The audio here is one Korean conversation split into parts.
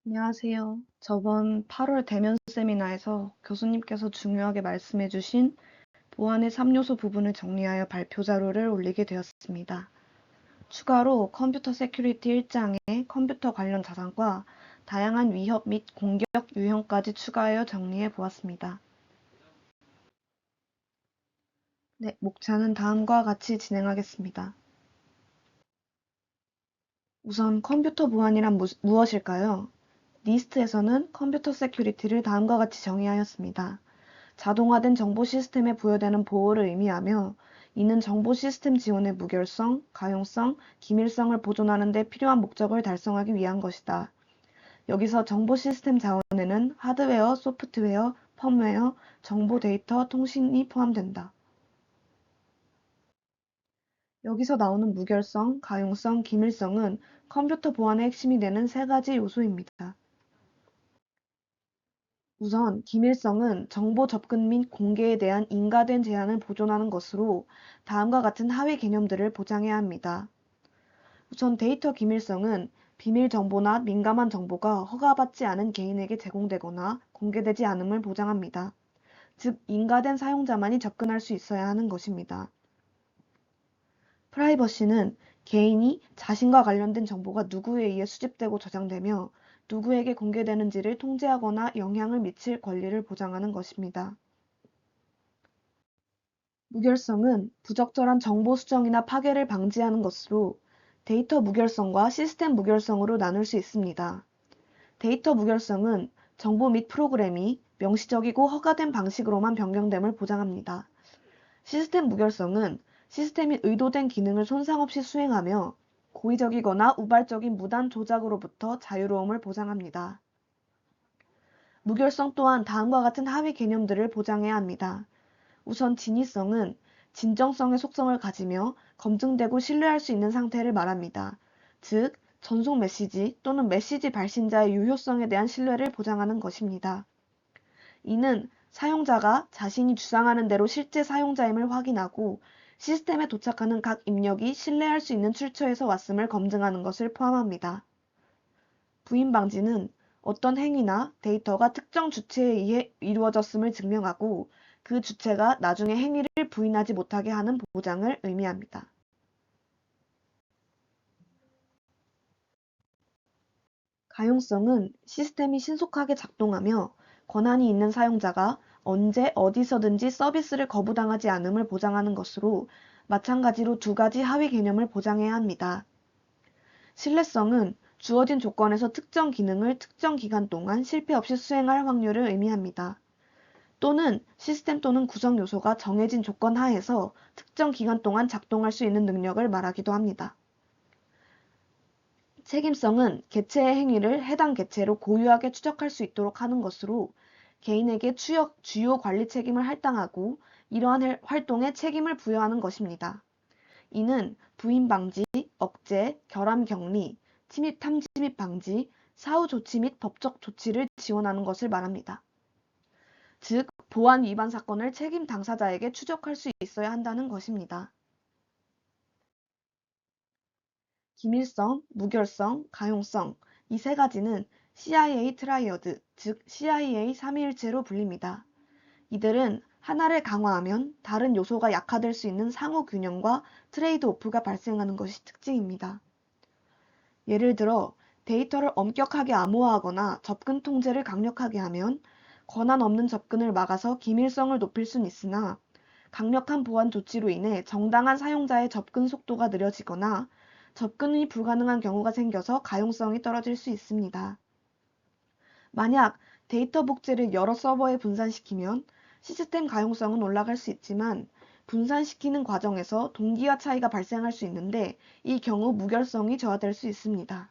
안녕하세요. 저번 8월 대면 세미나에서 교수님께서 중요하게 말씀해 주신 보안의 3요소 부분을 정리하여 발표 자료를 올리게 되었습니다. 추가로 컴퓨터 세큐리티 1장에 컴퓨터 관련 자산과 다양한 위협 및 공격 유형까지 추가하여 정리해 보았습니다. 네, 목차는 다음과 같이 진행하겠습니다. 우선 컴퓨터 보안이란 무엇일까요? 니스트에서는 컴퓨터 세큐리티를 다음과 같이 정의하였습니다. 자동화된 정보 시스템에 부여되는 보호를 의미하며 이는 정보 시스템 지원의 무결성, 가용성, 기밀성을 보존하는 데 필요한 목적을 달성하기 위한 것이다. 여기서 정보 시스템 자원에는 하드웨어, 소프트웨어, 펌웨어, 정보 데이터, 통신이 포함된다. 여기서 나오는 무결성, 가용성, 기밀성은 컴퓨터 보안의 핵심이 되는 세 가지 요소입니다. 우선 기밀성은 정보 접근 및 공개에 대한 인가된 제한을 보존하는 것으로 다음과 같은 하위 개념들을 보장해야 합니다. 우선 데이터 기밀성은 비밀 정보나 민감한 정보가 허가받지 않은 개인에게 제공되거나 공개되지 않음을 보장합니다. 즉, 인가된 사용자만이 접근할 수 있어야 하는 것입니다. 프라이버시는 개인이 자신과 관련된 정보가 누구에 의해 수집되고 저장되며 누구에게 공개되는지를 통제하거나 영향을 미칠 권리를 보장하는 것입니다. 무결성은 부적절한 정보 수정이나 파괴를 방지하는 것으로 데이터 무결성과 시스템 무결성으로 나눌 수 있습니다. 데이터 무결성은 정보 및 프로그램이 명시적이고 허가된 방식으로만 변경됨을 보장합니다. 시스템 무결성은 시스템이 의도된 기능을 손상 없이 수행하며 고의적이거나 우발적인 무단 조작으로부터 자유로움을 보장합니다. 무결성 또한 다음과 같은 하위 개념들을 보장해야 합니다. 우선 진위성은 진정성의 속성을 가지며 검증되고 신뢰할 수 있는 상태를 말합니다. 즉, 전송 메시지 또는 메시지 발신자의 유효성에 대한 신뢰를 보장하는 것입니다. 이는 사용자가 자신이 주장하는 대로 실제 사용자임을 확인하고 시스템에 도착하는 각 입력이 신뢰할 수 있는 출처에서 왔음을 검증하는 것을 포함합니다. 부인 방지는 어떤 행위나 데이터가 특정 주체에 의해 이루어졌음을 증명하고 그 주체가 나중에 행위를 부인하지 못하게 하는 보장을 의미합니다. 가용성은 시스템이 신속하게 작동하며 권한이 있는 사용자가 언제 어디서든지 서비스를 거부당하지 않음을 보장하는 것으로 마찬가지로 두 가지 하위 개념을 보장해야 합니다. 신뢰성은 주어진 조건에서 특정 기능을 특정 기간 동안 실패 없이 수행할 확률을 의미합니다. 또는 시스템 또는 구성 요소가 정해진 조건 하에서 특정 기간 동안 작동할 수 있는 능력을 말하기도 합니다. 책임성은 개체의 행위를 해당 개체로 고유하게 추적할 수 있도록 하는 것으로 개인에게 주요 관리 책임을 할당하고 이러한 활동에 책임을 부여하는 것입니다. 이는 부인 방지, 억제, 결함 격리, 침입 탐지 방지, 사후 조치 및 법적 조치를 지원하는 것을 말합니다. 즉, 보안 위반 사건을 책임 당사자에게 추적할 수 있어야 한다는 것입니다. 기밀성, 무결성, 가용성 이 세 가지는 CIA 트라이어드, 즉 CIA 삼위일체로 불립니다. 이들은 하나를 강화하면 다른 요소가 약화될 수 있는 상호 균형과 트레이드 오프가 발생하는 것이 특징입니다. 예를 들어 데이터를 엄격하게 암호화하거나 접근 통제를 강력하게 하면 권한 없는 접근을 막아서 기밀성을 높일 수는 있으나 강력한 보안 조치로 인해 정당한 사용자의 접근 속도가 느려지거나 접근이 불가능한 경우가 생겨서 가용성이 떨어질 수 있습니다. 만약 데이터 복제를 여러 서버에 분산시키면 시스템 가용성은 올라갈 수 있지만 분산시키는 과정에서 동기화 차이가 발생할 수 있는데 이 경우 무결성이 저하될 수 있습니다.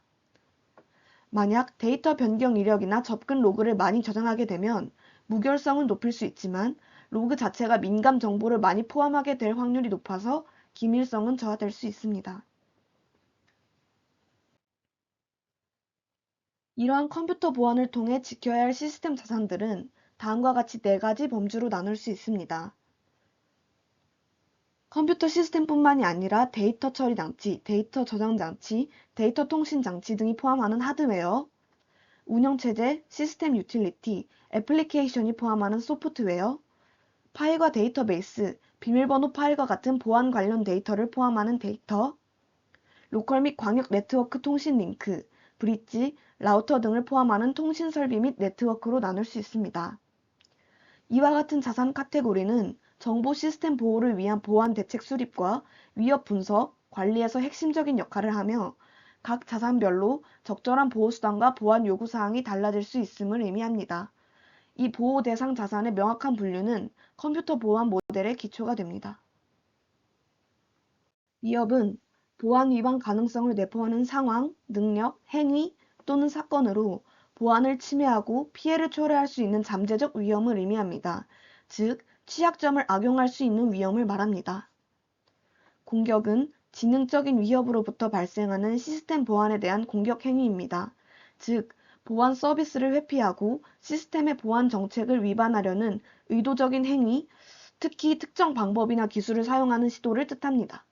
만약 데이터 변경 이력이나 접근 로그를 많이 저장하게 되면 무결성은 높일 수 있지만 로그 자체가 민감 정보를 많이 포함하게 될 확률이 높아서 기밀성은 저하될 수 있습니다. 이러한 컴퓨터 보안을 통해 지켜야 할 시스템 자산들은 다음과 같이 네 가지 범주로 나눌 수 있습니다. 컴퓨터 시스템뿐만이 아니라 데이터 처리 장치, 데이터 저장 장치, 데이터 통신 장치 등이 포함하는 하드웨어, 운영체제, 시스템 유틸리티, 애플리케이션이 포함하는 소프트웨어, 파일과 데이터베이스, 비밀번호 파일과 같은 보안 관련 데이터를 포함하는 데이터, 로컬 및 광역 네트워크 통신 링크, 브릿지, 라우터 등을 포함하는 통신 설비 및 네트워크로 나눌 수 있습니다. 이와 같은 자산 카테고리는 정보 시스템 보호를 위한 보안 대책 수립과 위협 분석, 관리에서 핵심적인 역할을 하며 각 자산별로 적절한 보호 수단과 보안 요구 사항이 달라질 수 있음을 의미합니다. 이 보호 대상 자산의 명확한 분류는 컴퓨터 보안 모델의 기초가 됩니다. 위협은 보안 위반 가능성을 내포하는 상황, 능력, 행위 또는 사건으로 보안을 침해하고 피해를 초래할 수 있는 잠재적 위험을 의미합니다. 즉, 취약점을 악용할 수 있는 위험을 말합니다. 공격은 지능적인 위협으로부터 발생하는 시스템 보안에 대한 공격 행위입니다. 즉, 보안 서비스를 회피하고 시스템의 보안 정책을 위반하려는 의도적인 행위, 특히 특정 방법이나 기술을 사용하는 시도를 뜻합니다.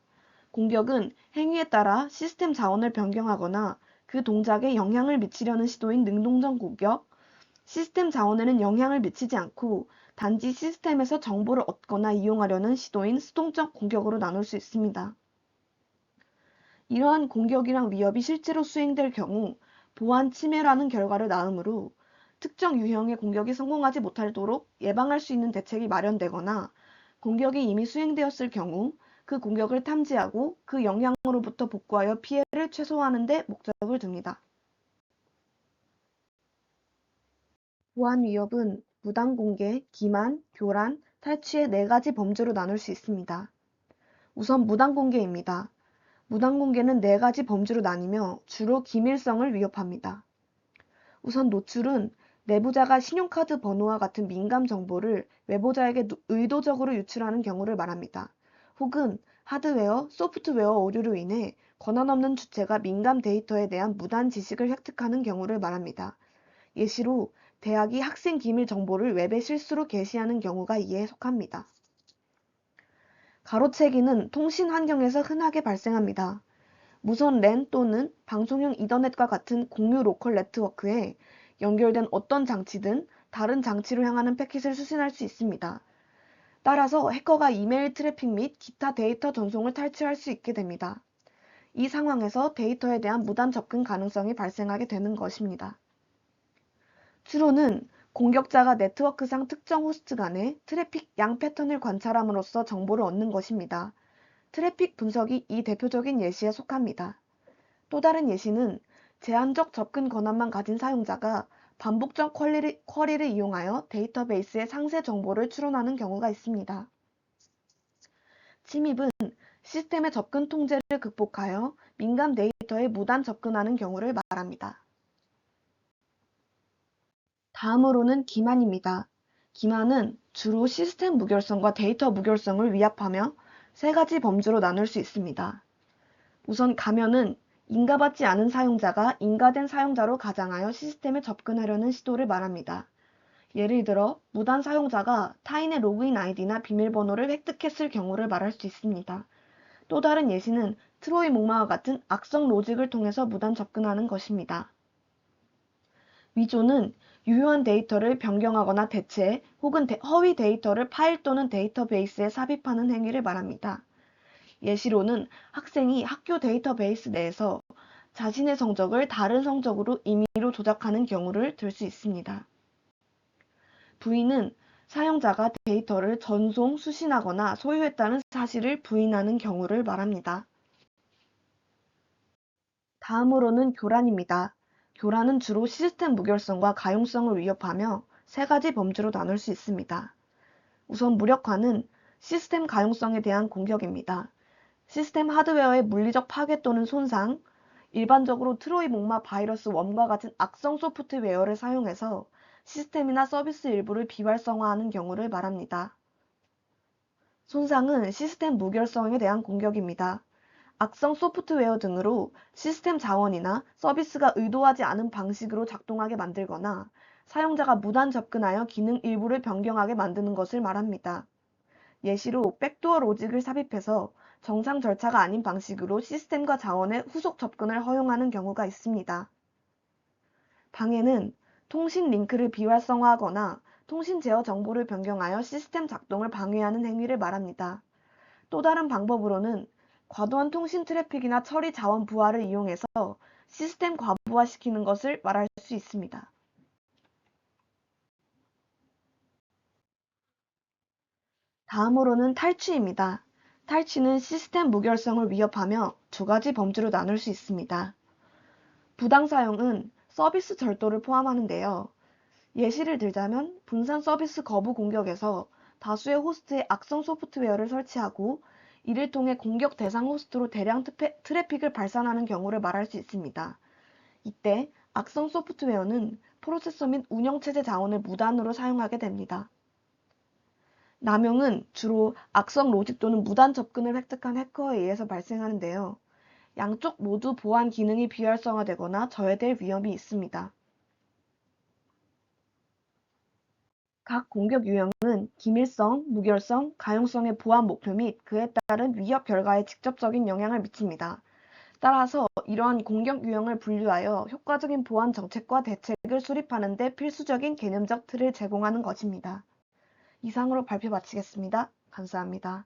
공격은 행위에 따라 시스템 자원을 변경하거나 그 동작에 영향을 미치려는 시도인 능동적 공격, 시스템 자원에는 영향을 미치지 않고 단지 시스템에서 정보를 얻거나 이용하려는 시도인 수동적 공격으로 나눌 수 있습니다. 이러한 공격이랑 위협이 실제로 수행될 경우 보안 침해라는 결과를 낳으므로 특정 유형의 공격이 성공하지 못하도록 예방할 수 있는 대책이 마련되거나 공격이 이미 수행되었을 경우 그 공격을 탐지하고 그 영향으로부터 복구하여 피해를 최소화하는 데 목적을 둡니다. 보안 위협은 무단 공개, 기만, 교란, 탈취의 4가지 범주로 나눌 수 있습니다. 우선 무단 공개입니다. 무단 공개는 4가지 범주로 나뉘며 주로 기밀성을 위협합니다. 우선 노출은 내부자가 신용카드 번호와 같은 민감 정보를 외부자에게 의도적으로 유출하는 경우를 말합니다. 혹은 하드웨어, 소프트웨어 오류로 인해 권한 없는 주체가 민감 데이터에 대한 무단 지식을 획득하는 경우를 말합니다. 예시로 대학이 학생 기밀 정보를 웹에 실수로 게시하는 경우가 이에 속합니다. 가로채기는 통신 환경에서 흔하게 발생합니다. 무선 랜 또는 방송용 이더넷과 같은 공유 로컬 네트워크에 연결된 어떤 장치든 다른 장치로 향하는 패킷을 수신할 수 있습니다. 따라서 해커가 이메일 트래픽 및 기타 데이터 전송을 탈취할 수 있게 됩니다. 이 상황에서 데이터에 대한 무단 접근 가능성이 발생하게 되는 것입니다. 추론은 공격자가 네트워크상 특정 호스트 간의 트래픽 양 패턴을 관찰함으로써 정보를 얻는 것입니다. 트래픽 분석이 이 대표적인 예시에 속합니다. 또 다른 예시는 제한적 접근 권한만 가진 사용자가 반복적 쿼리를 이용하여 데이터베이스의 상세 정보를 추론하는 경우가 있습니다. 침입은 시스템의 접근 통제를 극복하여 민감 데이터에 무단 접근하는 경우를 말합니다. 다음으로는 기만입니다. 기만은 주로 시스템 무결성과 데이터 무결성을 위협하며 3가지 범주로 나눌 수 있습니다. 우선 가면은 인가받지 않은 사용자가 인가된 사용자로 가장하여 시스템에 접근하려는 시도를 말합니다. 예를 들어 무단 사용자가 타인의 로그인 아이디나 비밀번호를 획득했을 경우를 말할 수 있습니다. 또 다른 예시는 트로이 목마와 같은 악성 로직을 통해서 무단 접근하는 것입니다. 위조는 유효한 데이터를 변경하거나 대체 혹은 허위 데이터를 파일 또는 데이터베이스에 삽입하는 행위를 말합니다. 예시로는 학생이 학교 데이터베이스 내에서 자신의 성적을 다른 성적으로 임의로 조작하는 경우를 들 수 있습니다. 부인은 사용자가 데이터를 전송, 수신하거나 소유했다는 사실을 부인하는 경우를 말합니다. 다음으로는 교란입니다. 교란은 주로 시스템 무결성과 가용성을 위협하며 3가지 범주로 나눌 수 있습니다. 우선 무력화는 시스템 가용성에 대한 공격입니다. 시스템 하드웨어의 물리적 파괴 또는 손상, 일반적으로 트로이 목마 바이러스 웜과 같은 악성 소프트웨어를 사용해서 시스템이나 서비스 일부를 비활성화하는 경우를 말합니다. 손상은 시스템 무결성에 대한 공격입니다. 악성 소프트웨어 등으로 시스템 자원이나 서비스가 의도하지 않은 방식으로 작동하게 만들거나 사용자가 무단 접근하여 기능 일부를 변경하게 만드는 것을 말합니다. 예시로 백도어 로직을 삽입해서 정상 절차가 아닌 방식으로 시스템과 자원의 후속 접근을 허용하는 경우가 있습니다. 방해는 통신 링크를 비활성화하거나 통신 제어 정보를 변경하여 시스템 작동을 방해하는 행위를 말합니다. 또 다른 방법으로는 과도한 통신 트래픽이나 처리 자원 부하를 이용해서 시스템 과부하시키는 것을 말할 수 있습니다. 다음으로는 탈취입니다. 탈취는 시스템 무결성을 위협하며 두 가지 범주로 나눌 수 있습니다. 부당 사용은 서비스 절도를 포함하는데요. 예시를 들자면 분산 서비스 거부 공격에서 다수의 호스트에 악성 소프트웨어를 설치하고 이를 통해 공격 대상 호스트로 대량 트래픽을 발산하는 경우를 말할 수 있습니다. 이때 악성 소프트웨어는 프로세서 및 운영체제 자원을 무단으로 사용하게 됩니다. 남용은 주로 악성 로직 또는 무단 접근을 획득한 해커에 의해서 발생하는데요. 양쪽 모두 보안 기능이 비활성화되거나 저해될 위험이 있습니다. 각 공격 유형은 기밀성, 무결성, 가용성의 보안 목표 및 그에 따른 위협 결과에 직접적인 영향을 미칩니다. 따라서 이러한 공격 유형을 분류하여 효과적인 보안 정책과 대책을 수립하는 데 필수적인 개념적 틀을 제공하는 것입니다. 이상으로 발표 마치겠습니다. 감사합니다.